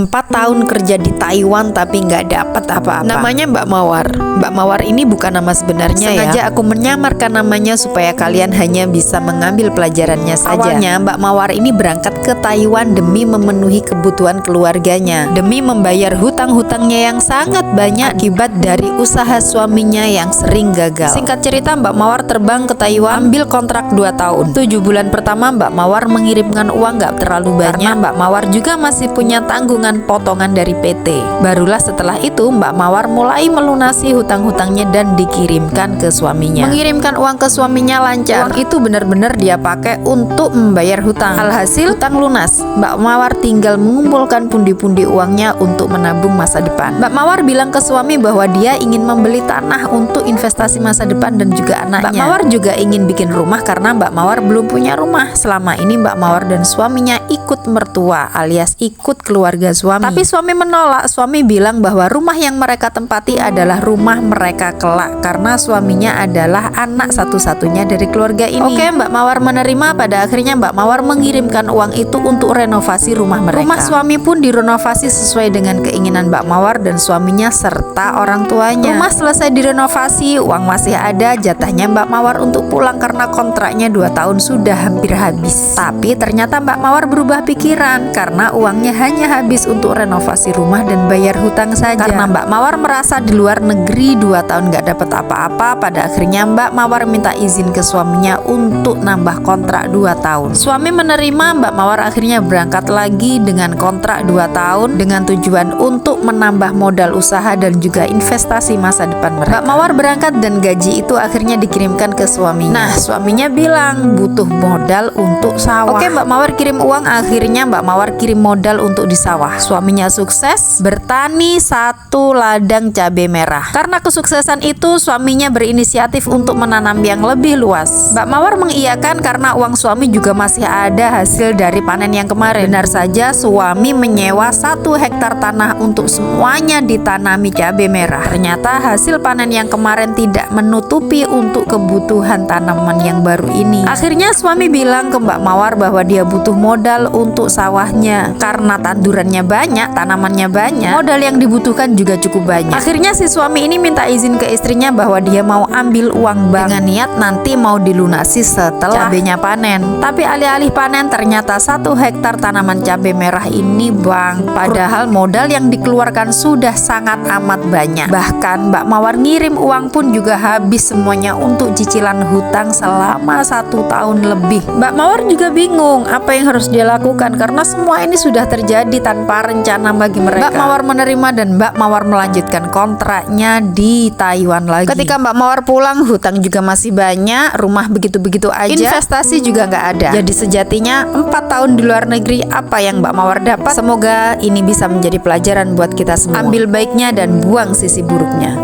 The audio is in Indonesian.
4 tahun kerja di Taiwan tapi nggak dapat apa-apa. Namanya Mbak Mawar. Mbak Mawar ini bukan nama sebenarnya ya. Sengaja aku menyamarkan namanya supaya kalian hanya bisa mengambil pelajarannya saja. Awalnya Mbak Mawar ini berangkat ke Taiwan demi memenuhi kebutuhan keluarganya, demi membayar hutang-hutangnya yang sangat banyak akibat dari usaha suaminya yang sering gagal. Singkat cerita, Mbak Mawar terbang ke Taiwan, ambil kontrak 2 tahun. 7 bulan pertama Mbak Mawar mengirimkan uang nggak terlalu banyak, karena Mbak Mawar juga masih punya tanggungan potongan dari PT. Barulah setelah itu Mbak Mawar mulai melunasi hutang-hutangnya dan dikirimkan ke suaminya. Mengirimkan uang ke suaminya lancar. Uang itu benar-benar dia pakai untuk membayar hutang. Alhasil hutang lunas. Mbak Mawar tinggal mengumpulkan pundi-pundi uangnya untuk menabung masa depan. Mbak Mawar bilang ke suami bahwa dia ingin membeli tanah untuk investasi masa depan dan juga anaknya. Mbak Mawar juga ingin bikin rumah karena Mbak Mawar belum punya rumah. Selama ini Mbak Mawar dan suaminya ikut mertua alias ikut keluarga suami. Tapi suami menolak. Suami bilang bahwa rumah yang mereka tempati adalah rumah mereka kelak karena suaminya adalah anak satu-satunya dari keluarga ini. Oke, Mbak Mawar menerima. Pada akhirnya Mbak Mawar mengirimkan uang itu untuk renovasi rumah mereka. Rumah suami pun direnovasi sesuai dengan keinginan Mbak Mawar dan suaminya serta orang tuanya. Rumah selesai direnovasi, uang masih ada, jatahnya Mbak Mawar untuk pulang karena kontraknya 2 tahun sudah hampir habis. Tapi ternyata Mbak Mawar berubah pikiran karena uangnya hanya habis untuk renovasi rumah dan bayar hutang saja. Karena Mbak Mawar merasa di luar negeri 2 tahun gak dapat apa-apa, pada akhirnya Mbak Mawar minta izin ke suaminya untuk nambah kontrak 2 tahun. Suami menerima. Mbak Mawar akhirnya berangkat lagi dengan kontrak 2 tahun dengan tujuan untuk menambah modal usaha dan juga investasi masa depan mereka. Mbak Mawar berangkat dan gaji itu akhirnya dikirimkan ke suaminya. Nah, suaminya bilang butuh modal untuk sawah. Oke, Mbak Mawar kirim uang. Akhirnya Mbak Mawar kirim modal untuk di sawah. Suaminya sukses bertani 1 ladang cabai merah. Karena kesuksesan itu, suaminya berinisiatif untuk menanam yang lebih luas. Mbak Mawar mengiyakan karena uang suami juga masih ada hasil dari panen yang kemarin. Benar saja, suami menyewa 1 hektar tanah untuk semuanya ditanami cabai merah. Ternyata hasil panen yang kemarin tidak menutupi untuk kebutuhan tanaman yang baru ini. Akhirnya suami bilang ke Mbak Mawar bahwa dia butuh modal untuk sawahnya. Karena tandurannya banyak, tanamannya banyak, modal yang dibutuhkan juga cukup banyak. Akhirnya si suami ini minta izin ke istrinya bahwa dia mau ambil uang bank dengan niat nanti mau dilunasi setelah cabenya panen. Tapi alih-alih panen ternyata 1 hektar tanaman cabai merah ini bang, padahal modal yang dikeluarkan sudah sangat amat banyak. Bahkan Mbak Mawar ngirim uang pun juga habis semuanya untuk cicilan hutang selama 1 tahun lebih. Mbak Mawar juga bingung apa yang harus dia lakukan karena semua ini sudah terjadi tanpa rencana bagi mereka. Mbak Mawar menerima dan Mbak Mawar melanjutkan kontraknya di Taiwan lagi. Ketika Mbak Mawar pulang, hutang juga masih banyak, rumah begitu-begitu aja, investasi juga nggak ada. Jadi sejatinya 4 tahun di luar negeri, apa yang Mbak Mawar dapat? Semoga ini bisa menjadi pelajaran buat kita semua. Ambil baiknya dan buang sisi buruknya.